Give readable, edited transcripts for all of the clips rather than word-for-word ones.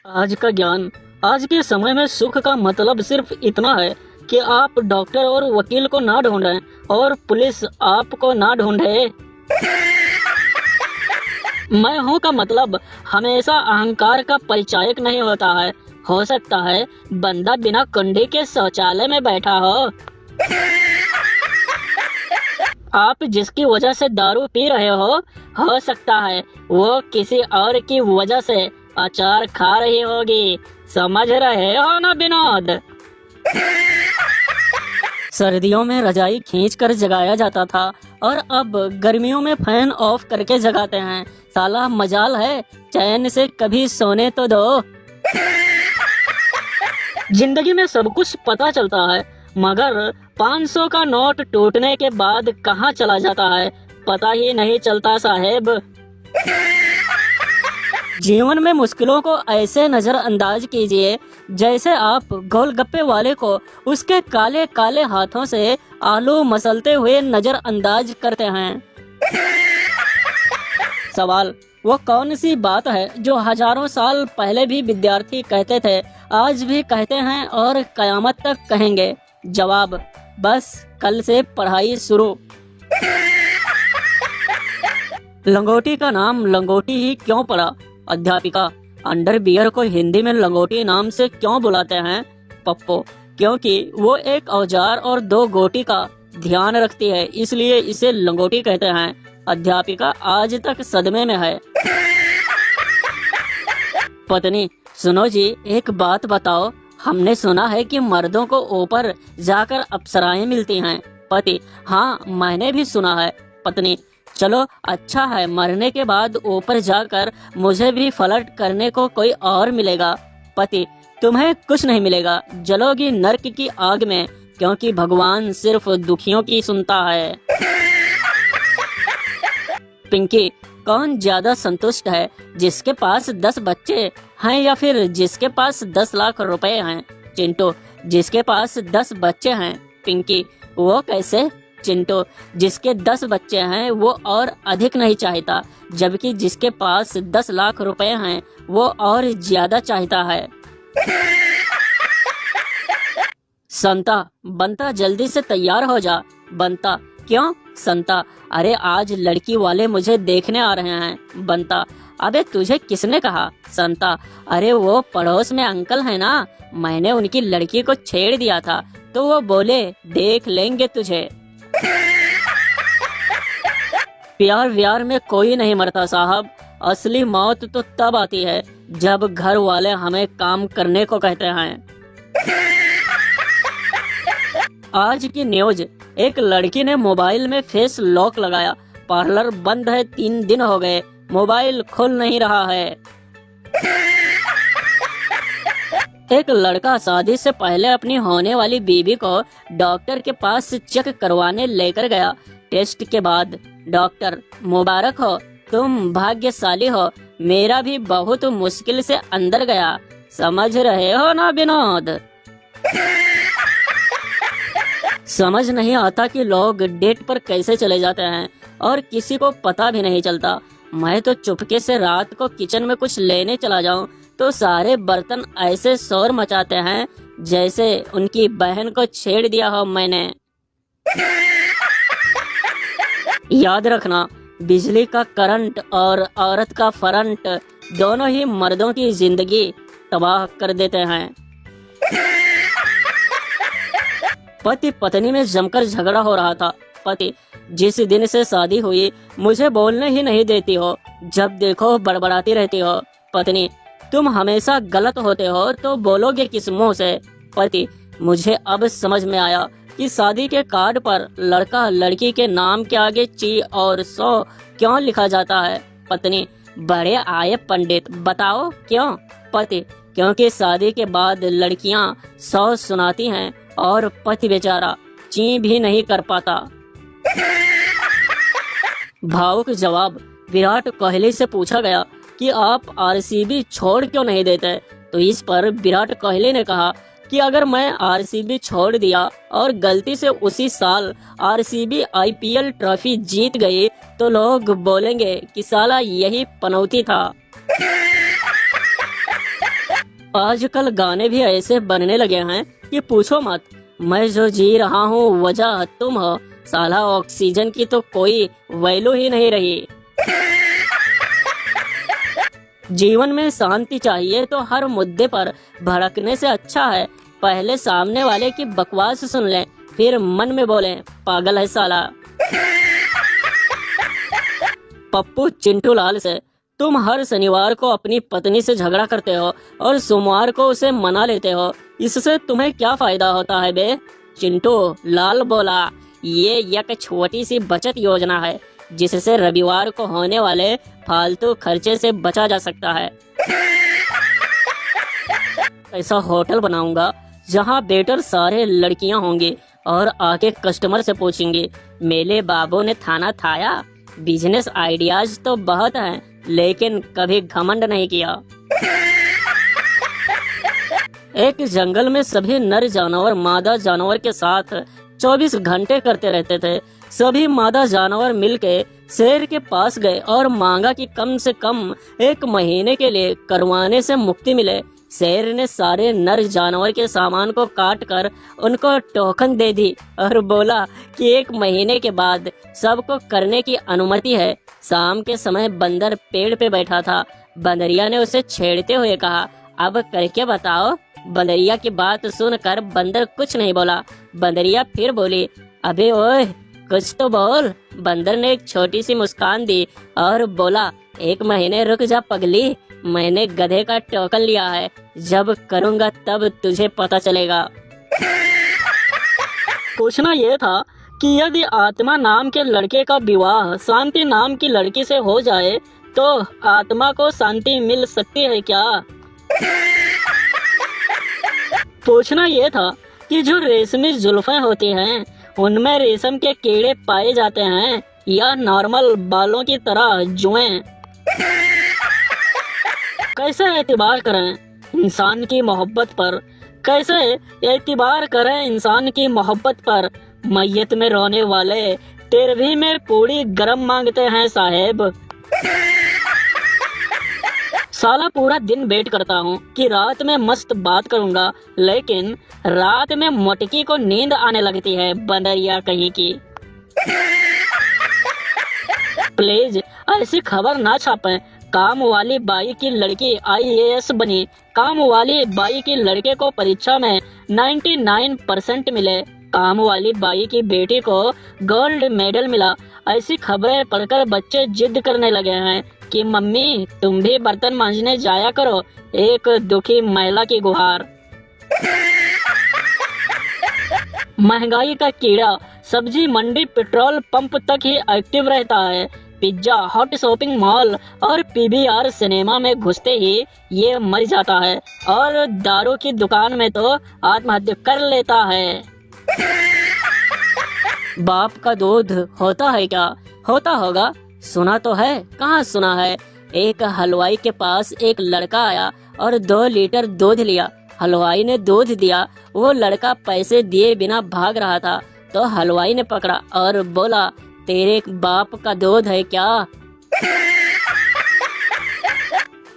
आज का ज्ञान। आज के समय में सुख का मतलब सिर्फ इतना है कि आप डॉक्टर और वकील को ना ढूंढें और पुलिस आपको ना ढूंढे। मैं हूँ का मतलब हमेशा अहंकार का परिचायक नहीं होता है। हो सकता है बंदा बिना कुंडी के शौचालय में बैठा आप जिसकी वजह से दारू पी रहे हो सकता है वो किसी और की वजह से अचार खा रही होगी। समझ रहे हो ना विनोद? सर्दियों में रजाई खींचकर जगाया जाता था और अब गर्मियों में फैन ऑफ करके जगाते हैं। साला मजाल है, चैन से कभी सोने तो दो। जिंदगी में सब कुछ पता चलता है मगर 500 का नोट टूटने के बाद कहाँ चला जाता है पता ही नहीं चलता साहेब। जीवन में मुश्किलों को ऐसे नजरअंदाज कीजिए जैसे आप गोलगप्पे वाले को उसके काले काले हाथों से आलू मसलते हुए नजरअंदाज करते हैं। सवाल, वो कौन सी बात है जो हजारों साल पहले भी विद्यार्थी कहते थे, आज भी कहते हैं और कयामत तक कहेंगे? जवाब, बस कल से पढ़ाई शुरू। लंगोटी का नाम लंगोटी ही क्यों पड़ा? अध्यापिका, अंडरवियर को हिंदी में लंगोटी नाम से क्यों बुलाते हैं? पप्पो, क्योंकि वो एक औजार और 2 गोटी का ध्यान रखती है इसलिए इसे लंगोटी कहते हैं। अध्यापिका आज तक सदमे में है। पत्नी, सुनो जी एक बात बताओ, हमने सुना है कि मर्दों को ऊपर जाकर अप्सराएं मिलती हैं। पति, हाँ मैंने भी सुना है। पत्नी, चलो अच्छा है, मरने के बाद ऊपर जाकर मुझे भी फ्लर्ट करने को कोई और मिलेगा। पति, तुम्हें कुछ नहीं मिलेगा, जलोगी नर्क की आग में, क्योंकि भगवान सिर्फ दुखियों की सुनता है। पिंकी, कौन ज्यादा संतुष्ट है, जिसके पास 10 बच्चे हैं या फिर जिसके पास 10 लाख रुपए हैं? चिंटू, जिसके पास 10 बच्चे हैं। पिंकी, वो कैसे? चिंटू, जिसके 10 बच्चे हैं वो और अधिक नहीं चाहता, जबकि जिसके पास 10 लाख रुपए हैं वो और ज्यादा चाहता है। संता, बंता जल्दी से तैयार हो जा। बंता, क्यों? संता, अरे आज लड़की वाले मुझे देखने आ रहे हैं। बंता, अबे तुझे किसने कहा? संता, अरे वो पड़ोस में अंकल है ना, मैंने उनकी लड़की को छेड़ दिया था तो वो बोले देख लेंगे तुझे। प्यार व्यार में कोई नहीं मरता साहब, असली मौत तो तब आती है जब घर वाले हमें काम करने को कहते हैं। आज की न्यूज, एक लड़की ने मोबाइल में फेस लॉक लगाया, पार्लर बंद है 3 दिन हो गए, मोबाइल खुल नहीं रहा है। एक लड़का शादी से पहले अपनी होने वाली बीवी को डॉक्टर के पास चेक करवाने लेकर गया। टेस्ट के बाद, डॉक्टर मुबारक हो, तुम भाग्यशाली हो, मेरा भी बहुत मुश्किल से अंदर गया। समझ रहे हो ना विनोद? समझ नहीं आता कि लोग डेट पर कैसे चले जाते हैं और किसी को पता भी नहीं चलता। मैं तो चुपके से रात को किचन में कुछ लेने चला जाऊं तो सारे बर्तन ऐसे शोर मचाते हैं जैसे उनकी बहन को छेड़ दिया हो मैंने। याद रखना, बिजली का करंट और औरत का फरंट दोनों ही मर्दों की जिंदगी तबाह कर देते हैं। पति पत्नी में जमकर झगड़ा हो रहा था। पति, जिस दिन से शादी हुई मुझे बोलने ही नहीं देती हो, जब देखो बड़बड़ाती रहती हो। पत्नी, तुम हमेशा गलत होते हो तो बोलोगे किस मुंह से? पति, मुझे अब समझ में आया कि शादी के कार्ड पर लड़का लड़की के नाम के आगे ची और 100 क्यों लिखा जाता है? पत्नी, बड़े आए पंडित, बताओ क्यों? पति, क्योंकि शादी के बाद लड़कियां 100 सुनाती हैं और पति बेचारा ची भी नहीं कर पाता। भावुक जवाब, विराट कोहली से पूछा गया कि आप आरसीबी छोड़ क्यों नहीं देते, तो इस पर विराट कोहली ने कहा कि अगर मैं आरसीबी छोड़ दिया और गलती से उसी साल आरसीबी आईपीएल ट्रॉफी जीत गई तो लोग बोलेंगे कि साला यही पनौती था। आजकल गाने भी ऐसे बनने लगे हैं कि पूछो मत। मैं जो जी रहा हूँ वजह तुम हो, साला ऑक्सीजन की तो कोई वैल्यू ही नहीं रही। जीवन में शांति चाहिए तो हर मुद्दे पर भड़कने से अच्छा है पहले सामने वाले की बकवास सुन लें, फिर मन में बोलें पागल है साला। पप्पू चिंटू लाल से, तुम हर शनिवार को अपनी पत्नी से झगड़ा करते हो और सोमवार को उसे मना लेते हो, इससे तुम्हें क्या फायदा होता है बे? चिंटू लाल बोला, ये एक छोटी सी बचत योजना है जिससे रविवार को होने वाले फालतू खर्चे से बचा जा सकता है। ऐसा होटल बनाऊंगा जहां वेटर सारे लड़कियां होंगी और आके कस्टमर से पूछेंगे मेरे बाबू ने खाना खाया। बिजनेस आइडियाज तो बहुत हैं लेकिन कभी घमंड नहीं किया। एक जंगल में सभी नर जानवर मादा जानवर के साथ 24 घंटे करते रहते थे। सभी मादा जानवर मिलके शेर के पास गए और मांगा कि कम से कम 1 महीने के लिए करवाने से मुक्ति मिले। शेर ने सारे नर जानवर के सामान को काट कर उनको टोकन दे दी और बोला कि 1 महीने के बाद सबको करने की अनुमति है। शाम के समय बंदर पेड़ पे बैठा था। बंदरिया ने उसे छेड़ते हुए कहा, अब करके बताओ। बंदरिया की बात सुनकर बंदर कुछ नहीं बोला। बंदरिया फिर बोली, अबे ओए कुछ तो बोल। बंदर ने एक छोटी सी मुस्कान दी और बोला, 1 महीने रुक जा पगली, मैंने गधे का टोकन लिया है, जब करूंगा तब तुझे पता चलेगा। पूछना यह था कि यदि आत्मा नाम के लड़के का विवाह शांति नाम की लड़की से हो जाए तो आत्मा को शांति मिल सकती है क्या? पूछना यह था कि जो रेशमी जुल्फें होती हैं उनमें रेशम के कीड़े पाए जाते हैं या नॉर्मल बालों की तरह जुएं? कैसे एतबार करें इंसान की मोहब्बत पर? कैसे एतबार करें इंसान की मोहब्बत पर? मैयत में रोने वाले तेरहवीं में पूरी गरम मांगते हैं साहेब। साला पूरा दिन वेट करता हूँ कि रात में मस्त बात करूंगा, लेकिन रात में मोटकी को नींद आने लगती है बंदरिया कहीं की। प्लीज ऐसी खबर ना छापें। काम वाली बाई की लड़की IAS बनी। काम वाली बाई की लड़के को परीक्षा में 99% मिले। काम वाली बाई की बेटी को गोल्ड मेडल मिला। ऐसी खबरें पढ़कर बच्चे जिद करने लगे हैं कि मम्मी तुम भी बर्तन मांजने जाया करो। एक दुखी महिला की गुहार। महंगाई का कीड़ा सब्जी मंडी पेट्रोल पंप तक ही एक्टिव रहता है। पिज्जा हॉट शॉपिंग मॉल और PVR सिनेमा में घुसते ही ये मर जाता है और दारू की दुकान में तो आत्महत्या कर लेता है। बाप का दूध होता है क्या? होता होगा, सुना तो है। कहाँ सुना है? एक हलवाई के पास एक लड़का आया और 2 लीटर दूध लिया। हलवाई ने दूध दिया। वो लड़का पैसे दिए बिना भाग रहा था तो हलवाई ने पकड़ा और बोला, तेरे बाप का दूध है क्या?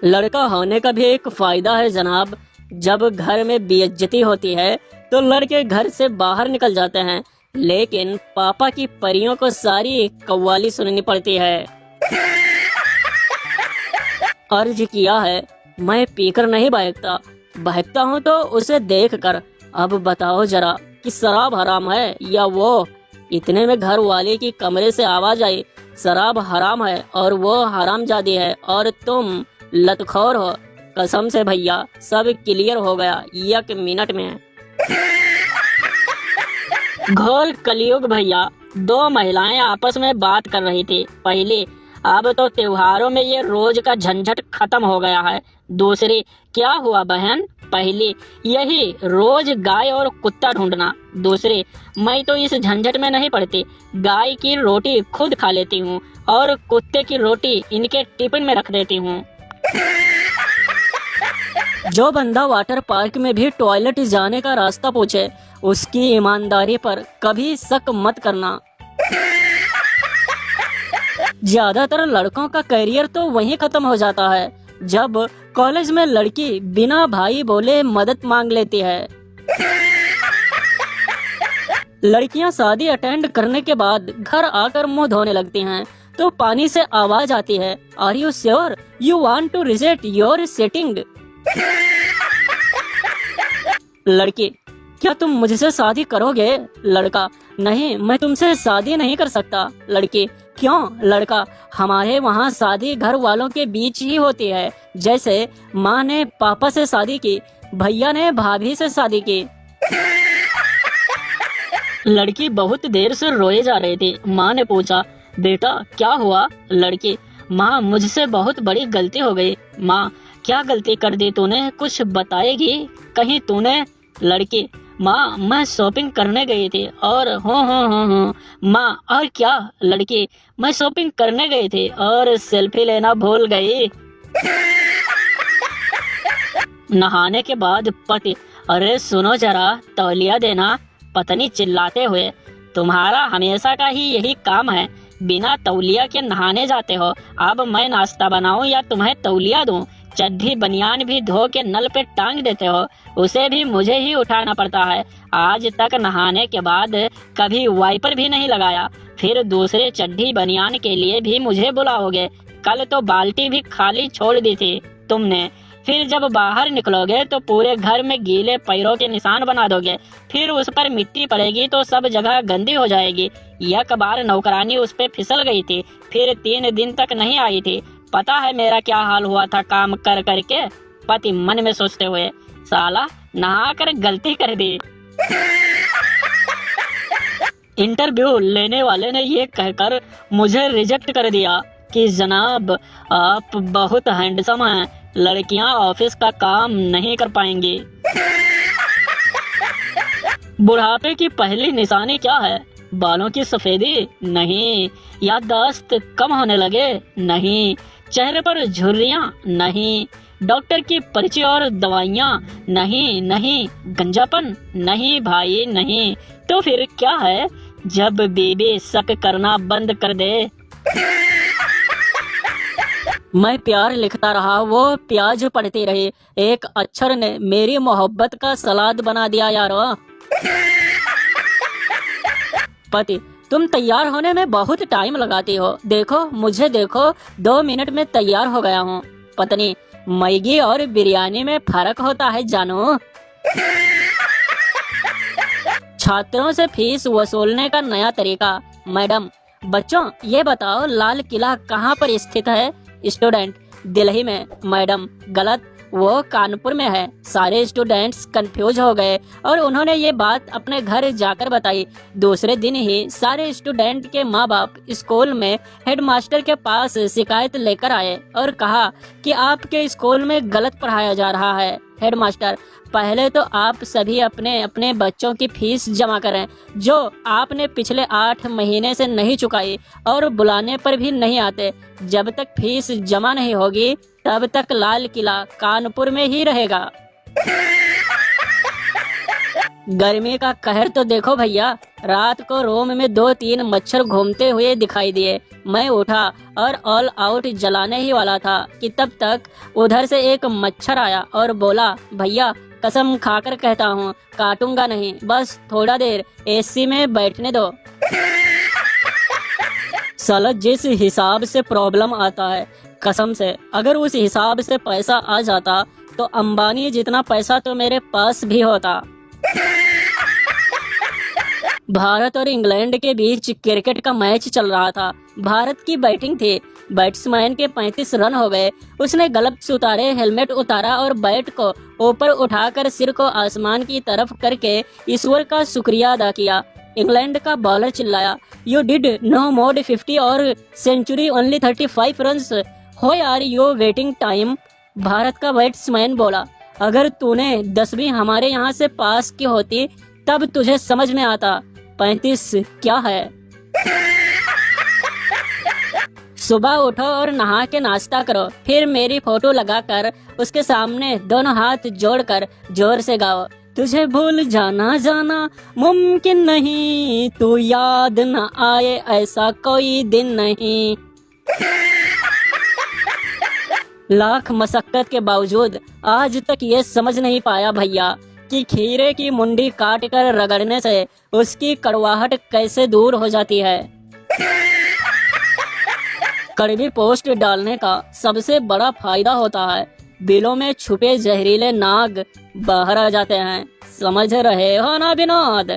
लड़का होने का भी एक फायदा है जनाब। जब घर में बेइज्जती होती है तो लड़के घर से बाहर निकल जाते हैं, लेकिन पापा की परियों को सारी कव्वाली सुननी पड़ती है। अर्ज किया है, मैं पीकर नहीं बहकता, बहकता हूँ तो उसे देखकर। अब बताओ जरा कि शराब हराम है या वो? इतने में घर वाले की कमरे से आवाज आई, शराब हराम है और वो हरामजादी है और तुम लतखोर हो। कसम से भैया सब क्लियर हो गया 1 मिनट में। घोर कलयुग भैया। 2 महिलाएं आपस में बात कर रही थी। पहली, अब तो त्योहारों में ये रोज का झंझट खत्म हो गया है। दूसरी, क्या हुआ बहन? पहली, यही रोज गाय और कुत्ता ढूंढना। दूसरी, मैं तो इस झंझट में नहीं पड़ती, गाय की रोटी खुद खा लेती हूँ और कुत्ते की रोटी इनके टिफिन में रख देती हूँ। जो बंदा वाटर पार्क में भी टॉयलेट जाने का रास्ता पूछे उसकी ईमानदारी पर कभी शक मत करना। ज्यादातर लड़कों का करियर तो वहीं खत्म हो जाता है जब कॉलेज में लड़की बिना भाई बोले मदद मांग लेती है। लड़कियां शादी अटेंड करने के बाद घर आकर मुंह धोने लगती हैं तो पानी से आवाज आती है, are you sure you want to reset your setting. लड़की, क्या तुम मुझसे शादी करोगे? लड़का, नहीं, मैं तुमसे शादी नहीं कर सकता। लड़की, क्यों? लड़का, हमारे वहाँ शादी घर वालों के बीच ही होती है, जैसे माँ ने पापा से शादी की, भैया ने भाभी से शादी की। लड़की बहुत देर से रोए जा रही थी। माँ ने पूछा, बेटा क्या हुआ? लड़की, माँ मुझसे बहुत बड़ी गलती हो गई। माँ, क्या गलती कर दी तूने? कुछ बताएगी कहीं तूने? लड़की, माँ मैं शॉपिंग करने गई थी और हो माँ, और क्या? लड़की, मैं शॉपिंग करने गई थी और सेल्फी लेना भूल गई। नहाने के बाद पति, अरे सुनो जरा, तौलिया देना। पत्नी चिल्लाते हुए, तुम्हारा हमेशा का ही यही काम है, बिना तौलिया के नहाने जाते हो। अब मैं नाश्ता बनाऊं या तुम्हें तौलिया दूं? चड्ढी बनियान भी धो के नल पे टांग देते हो, उसे भी मुझे ही उठाना पड़ता है। आज तक नहाने के बाद कभी वाइपर भी नहीं लगाया, फिर दूसरे चड्ढी बनियान के लिए भी मुझे बुलाओगे? कल तो बाल्टी भी खाली छोड़ दी थी तुमने। फिर जब बाहर निकलोगे तो पूरे घर में गीले पैरों के निशान बना दोगे, फिर उस पर मिट्टी पड़ेगी तो सब जगह गंदी हो जाएगी। एक बार नौकरानी उस पे फिसल गई थी, फिर 3 दिन तक नहीं आई थी। पता है मेरा क्या हाल हुआ था काम कर करके? पति मन में सोचते हुए, साला नहा कर गलती कर दी। इंटरव्यू लेने वाले ने ये कहकर मुझे रिजेक्ट कर दिया कि जनाब आप बहुत हैंडसम हैं, लड़कियां ऑफिस का काम नहीं कर पाएंगी। बुढ़ापे की पहली निशानी क्या है? बालों की सफेदी? नहीं। याददाश्त कम होने लगे? नहीं। चेहरे पर झुर्रियां? नहीं। डॉक्टर की पर्ची और दवाइयाँ? नहीं। गंजापन? नहीं भाई नहीं। तो फिर क्या है? जब बीबी शक करना बंद कर दे। मैं प्यार लिखता रहा, वो प्याज पढ़ती रही, एक अक्षर ने मेरी मोहब्बत का सलाद बना दिया यारो। पति, तुम तैयार होने में बहुत टाइम लगाती हो, देखो मुझे देखो, 2 मिनट में तैयार हो गया हूँ। पत्नी, मैगी और बिरयानी में फर्क होता है जानू। छात्रों से फीस वसूलने का नया तरीका। मैडम, बच्चों ये बताओ लाल किला कहाँ पर स्थित है? स्टूडेंट, दिल्ली में। मैडम, गलत, वो कानपुर में है। सारे स्टूडेंट्स कंफ्यूज हो गए और उन्होंने ये बात अपने घर जाकर बताई। दूसरे दिन ही सारे स्टूडेंट के माँ बाप स्कूल में हेडमास्टर के पास शिकायत लेकर आए और कहा कि आपके स्कूल में गलत पढ़ाया जा रहा है। हेडमास्टर, पहले तो आप सभी अपने अपने बच्चों की फीस जमा करें, जो आपने पिछले 8 महीने से नहीं चुकाई और बुलाने पर भी नहीं आते। जब तक फीस जमा नहीं होगी तब तक लाल किला कानपुर में ही रहेगा। गर्मी का कहर तो देखो भैया, रात को रूम में 2-3 मच्छर घूमते हुए दिखाई दिए। मैं उठा और ऑल आउट जलाने ही वाला था कि तब तक उधर से एक मच्छर आया और बोला, भैया कसम खाकर कहता हूँ काटूंगा नहीं, बस थोड़ा देर एसी में बैठने दो। साला जिस हिसाब से प्रॉब्लम आता है, कसम से अगर उस हिसाब से पैसा आ जाता तो अंबानी जितना पैसा तो मेरे पास भी होता। भारत और इंग्लैंड के बीच क्रिकेट का मैच चल रहा था। भारत की बैटिंग थी। बैट्समैन के 35 रन हो गए। उसने ग्लव्स उतारे, हेलमेट उतारा और बैट को ऊपर उठाकर सिर को आसमान की तरफ करके ईश्वर का शुक्रिया अदा किया। इंग्लैंड का बॉलर चिल्लाया, यू डिड नो मोर 50 और century only 35 runs, why are you waiting time? Bharat का बैट्समैन बोला, अगर तूने 10वीं हमारे यहाँ से पास की होती तब तुझे समझ में आता 35 क्या है। सुबह उठो और नहा के नाश्ता करो, फिर मेरी फोटो लगाकर उसके सामने दोनों हाथ जोड़कर जोर से गाओ, तुझे भूल जाना जाना मुमकिन नहीं, तू याद न आए ऐसा कोई दिन नहीं। लाख मशक्कत के बावजूद आज तक ये समझ नहीं पाया भैया कि खीरे की मुंडी काट कर रगड़ने से उसकी कड़वाहट कैसे दूर हो जाती है। कड़वी पोस्ट डालने का सबसे बड़ा फायदा होता है बिलों में छुपे जहरीले नाग बाहर आ जाते हैं। समझ रहे हो ना विनोद?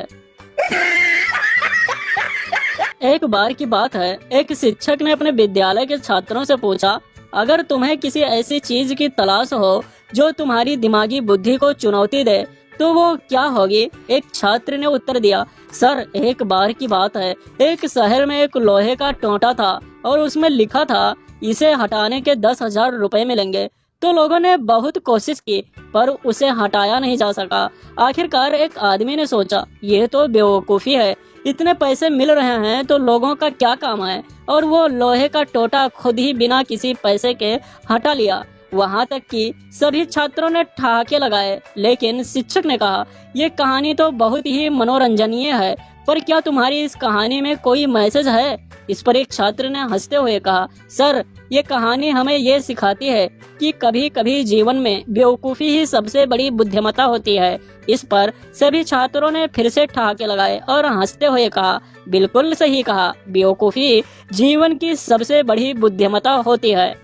एक बार की बात है, एक शिक्षक ने अपने विद्यालय के छात्रों से पूछा, अगर तुम्हें किसी ऐसी चीज की तलाश हो जो तुम्हारी दिमागी बुद्धि को चुनौती दे तो वो क्या होगी? एक छात्र ने उत्तर दिया, सर एक बार की बात है, एक शहर में एक लोहे का टोंटा था और उसमें लिखा था इसे हटाने के 10,000 रुपए मिलेंगे। तो लोगों ने बहुत कोशिश की पर उसे हटाया नहीं जा सका। आखिरकार एक आदमी ने सोचा ये तो बेवकूफ़ी है, इतने पैसे मिल रहे हैं तो लोगों का क्या काम है, और वो लोहे का टोटा खुद ही बिना किसी पैसे के हटा लिया। वहाँ तक कि सभी छात्रों ने ठहाके लगाए, लेकिन शिक्षक ने कहा ये कहानी तो बहुत ही मनोरंजनीय है, पर क्या तुम्हारी इस कहानी में कोई मैसेज है? इस पर एक छात्र ने हंसते हुए कहा, सर ये कहानी हमें ये सिखाती है कि कभी कभी जीवन में बेवकूफ़ी ही सबसे बड़ी बुद्धिमत्ता होती है। इस पर सभी छात्रों ने फिर से ठहाके लगाए और हंसते हुए कहा, बिल्कुल सही कहा, बेवकूफ़ी जीवन की सबसे बड़ी बुद्धिमत्ता होती है।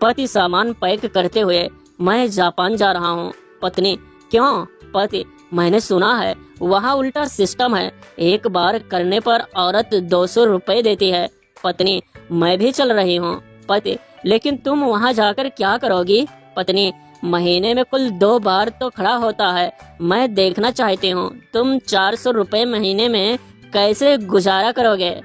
पति सामान पैक करते हुए, मैं जापान जा रहा हूँ। पत्नी, क्यों? पति, मैंने सुना है वहाँ उल्टा सिस्टम है, एक बार करने पर औरत 200 रुपए देती है। पत्नी, मैं भी चल रही हूँ। पति, लेकिन तुम वहाँ जाकर क्या करोगी? पत्नी, महीने में कुल 2 बार तो खड़ा होता है, मैं देखना चाहती हूँ तुम 400 रुपए महीने में कैसे गुजारा करोगे।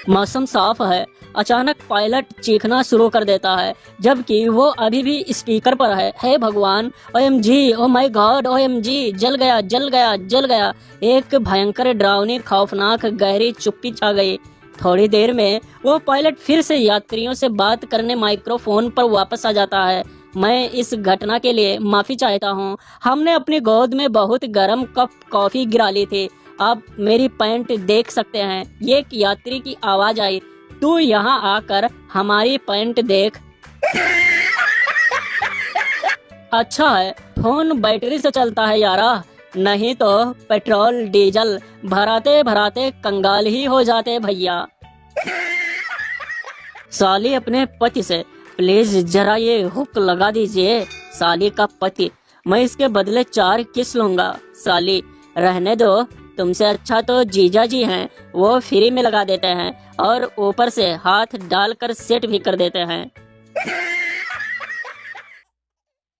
मौसम साफ है, अचानक पायलट चीखना शुरू कर देता है जबकि वो अभी भी स्पीकर पर है। हे भगवान, OMG, oh my God, OMG, जल गया जल गया जल गया। एक भयंकर डरावनी खौफनाक गहरी चुप्पी छा गई। थोड़ी देर में वो पायलट फिर से यात्रियों से बात करने माइक्रोफोन पर वापस आ जाता है। मैं इस घटना के लिए माफी चाहता हूँ, हमने अपनी गोद में बहुत गर्म कप कॉफी गिरा ली थी, आप मेरी पैंट देख सकते हैं। ये एक यात्री की आवाज आई, तू यहाँ आकर हमारी पैंट देख। अच्छा है फोन बैटरी से चलता है यारा, नहीं तो पेट्रोल डीजल भराते भराते कंगाल ही हो जाते भैया। साली अपने पति से, प्लीज जरा ये हुक लगा दीजिए। साली का पति, मैं इसके बदले 4 किस लूंगा। साली, रहने दो, तुमसे अच्छा तो जीजा जी हैं, वो फ्री में लगा देते हैं और ऊपर से हाथ डालकर सेट भी कर देते हैं।